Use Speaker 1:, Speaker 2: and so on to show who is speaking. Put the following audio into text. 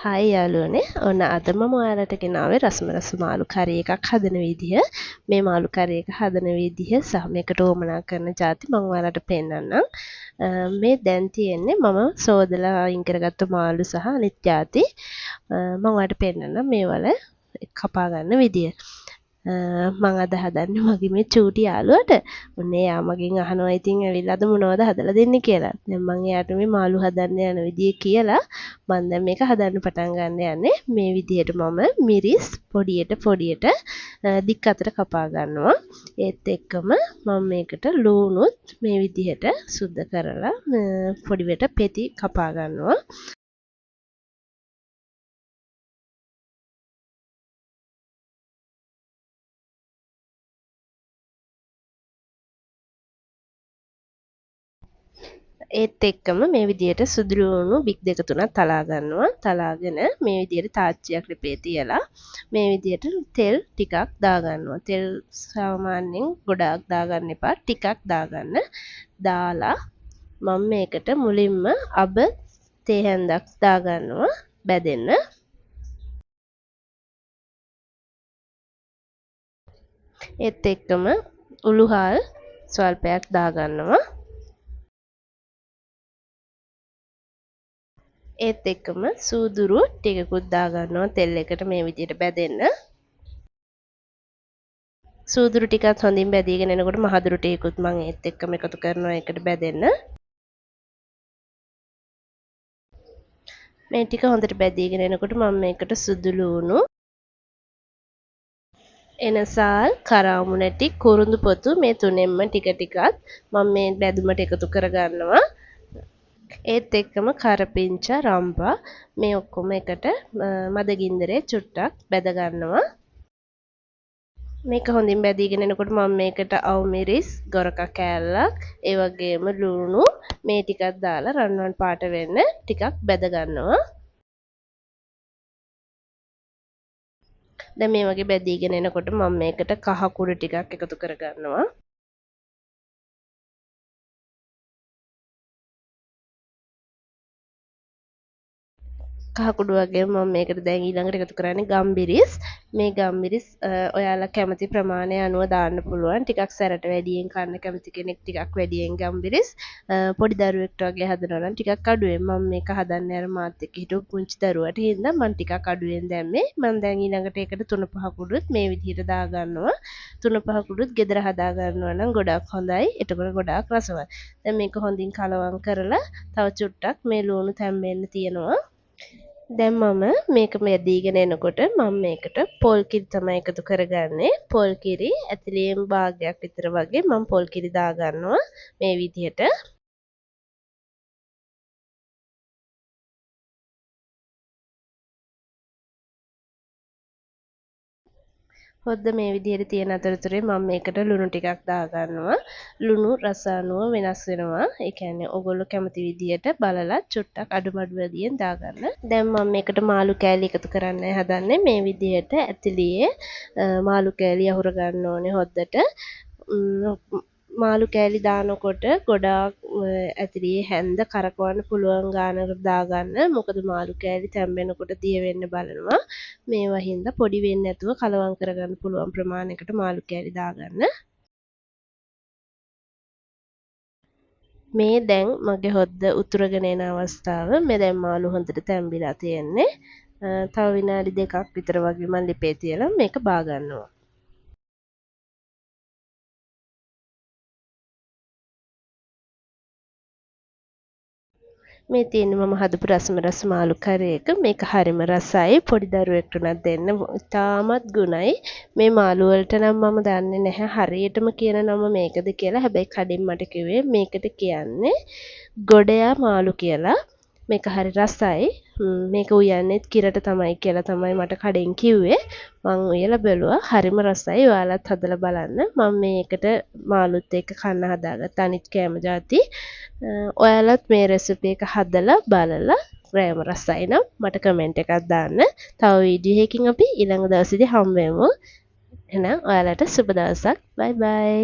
Speaker 1: Hi යාළුවනේ. ඔන්න අද මම ඔයාලට ගෙනාවේ රසමරස මාළු කරි එකක් හදන විදිහ. මේ මාළු කරි එක හදන විදිහ සහ මේකට උවමනා කරන ಜಾති මම ඔයාලට පෙන්නන්නම්. මේ දැන් තියෙන්නේ මම සෝදලා අයින් කරගත්ත මාළු සහ අනිත් ಜಾති. මම ඔයාලට පෙන්නන්නම් මේවල කපා ගන්න විදිය. මම අද හදන්නේ මගේ මේ චූටි යාළුවට. ඔන්න එයා මගෙන් අහනවා ඉතින් ඇවිල්ලා අද මොනවද හදලා දෙන්නේ කියලා. දැන් මම එයාට මේ මාළු හදන්න යන විදිය කියලා මම දැන් මේක හදන්න පටන් ගන්න යන්නේ. මේ විදියට මම මිරිස් පොඩියට දික් අතට කපා ගන්නවා. ඒත් එක්කම මම මේකට ලුණුත් මේ විදියට සුද්ධ කරලා පොඩිවට පෙති කපා ගන්නවා. ඒත් එක්කම මේ විදියට සුදු ලුණු බික් දෙක තුනක් තලා ගන්නවා. තලාගෙන මේ විදියට තාච්චියක් ලිපේ තියලා මේ විදියට තෙල් ටිකක් දාගන්නවා. තෙල් සාමාන්‍යයෙන් ගොඩාක් දාගන්න එපා. ටිකක් දාගන්න. දාලා මම මේකට මුලින්ම අබ තේ හැන්දක් දාගන්නවා බැදෙන්න. ඒත් එක්කම උළුහල් ස්වල්පයක් දාගන්නවා. ඒත් එක්කම සූදුරු ටිකකුත් දාගන්නවා තෙල් එකට මේ විදියට බැදෙන්න. සූදුරු ටිකත් හොඳින් බැදීගෙන එනකොට මහදුරු ටිකකුත් මම ඒත් එක්කම එකතු කරනවා ඒකට බැදෙන්න. මේ ටික හොඳට බැදීගෙන එනකොට මම මේකට සුදු ලුණු, එනසාල්, කරාමු නැටි, කුරුඳු පොතු මේ තුනෙන්ම ටික ටිකක් මම මේ බැදුමට එකතු කරගන්නවා. ඒත් එක්කම කරපිංචා රම්පා මේ ඔක්කොම එකට මද ගින්දරේ චුට්ටක් බැද ගන්නවා. මේක හොඳින් බැදීගෙන එනකොට මම මේකට අවු මිරිස් ගොරක කෑල්ලක් ඒ වගේම ලුණු මේ ටිකක් දාලා රන්වන් පාට වෙන්න ටිකක් බැද ගන්නවා. දැන් මේ වගේ බැදීගෙන එනකොට මම මේකට කහ කුඩු ටිකක් එකතු කර ගන්නවා. කහ කුඩු වගේ මම මේකට දැන් ඊළඟට එකතු කරන්නේ ගම්බිරිස්. මේ ගම්බිරිස් ඔයාලා කැමති ප්‍රමාණය අනුව දාන්න පුළුවන්. ටිකක් සැරට වැඩියෙන් කන්න කැමති කෙනෙක් ටිකක් වැඩියෙන් ගම්බිරිස්. පොඩි දරුවෙක්ට වගේ හදනවා නම් ටිකක් අඩුවෙන් මම මේක හදන්නේ අර මාත් එක්ක හිටපු පුංචි දරුවට හින්දා මම ටිකක් අඩුවෙන් දැම්මේ. මම දැන් ඊළඟට ඒකට 3-5 කුඩුත් මේ විදිහට දා ගන්නවා. 3-5 කුඩුත් ගෙදර හදා ගන්නවා නම් ගොඩක් හොඳයි. එතකොට ගොඩාක් රසවත්. දැන් මේක හොඳින් කලවම් කරලා තව චුට්ටක් මේ ලුණු තැම්බෙන්න තියනවා. දැන් මම මේක මැදීගෙන එනකොට මම මේකට පොල් කිරි තමයි එකතු කරගන්නේ. පොල් කිරි ඇතුලේම භාගයක් විතර වගේ මම පොල් කිරි දාගන්නවා මේ විදිහට. හොද්ද මේ විදිහට තියෙන අතරතුරේ මම මේකට ලුණු ටිකක් දාගන්නවා. ලුණු රස අනුව වෙනස් වෙනවා. ඒ කියන්නේ ඔයගොල්ලෝ කැමති විදිහට බලලා චුට්ටක් අඩුමඩු වැඩියෙන් දාගන්න. දැන් මම මේකට මාළු කෑලි එකතු කරන්නයි හදන්නේ. මේ විදිහට ඇතුලේ මාළු කෑලි අහුර ගන්න ඕනේ හොද්දට. මාළු කෑලි දානකොට ගොඩාක් ඇතුලේ හැන්ද කරකවන්න පුළුවන් ගානකට දාගන්න. මොකද මාළු කෑලි තැම්බෙනකොට දිය වෙන්න බලනවා. මේවා හින්දා පොඩි වෙන්නේ නැතුව කලවම් කරගන්න පුළුවන් ප්‍රමාණයකට මාළු කෑලි දාගන්න. මේ දැන් මගේ හොද්ද උතුරගෙන එන අවස්ථාව. මේ දැන් මාළු හොඳට තැම්බිලා තියෙන්නේ. තව විනාඩි 2ක් විතර වගේ මම ලිපේ තියලා මේක බා ගන්නවා. මේ තියෙන්නේ මම හදපු රස මාළු කරි එක. මේක හරිම රසයි. පොඩි දරුවෙක්ට උනත් දෙන්න ඉතාමත් ගුණයි. මේ මාළු වලට නම් මම දන්නේ නැහැ හරියටම කියන නම මේකද කියලා. හැබැයි කඩින් මට කිව්වේ මේකට කියන්නේ ගොඩයා මාළු කියලා. මේක හරි රසයි. මේක උයන්නේත් කිරට තමයි කියලා තමයි මට කඩෙන් කිව්වේ. මං උයලා බැලුවා. හරිම රසයි. ඔයාලත් හදලා බලන්න. මම මේකට මාළුත් එක්ක කන්න හදාගත්ත අනිත් කෑම ಜಾති. ඔයාලත් මේ රෙසිපි එක හදලා බලලා රෑම රසයි නම් මට කමෙන්ට් එකක් දාන්න. තව වීඩියෝ එකකින් අපි ඊළඟ දවසේදී හම්බ වෙමු. එහෙනම් ඔයාලට සුබ දවසක්. බයි බයි.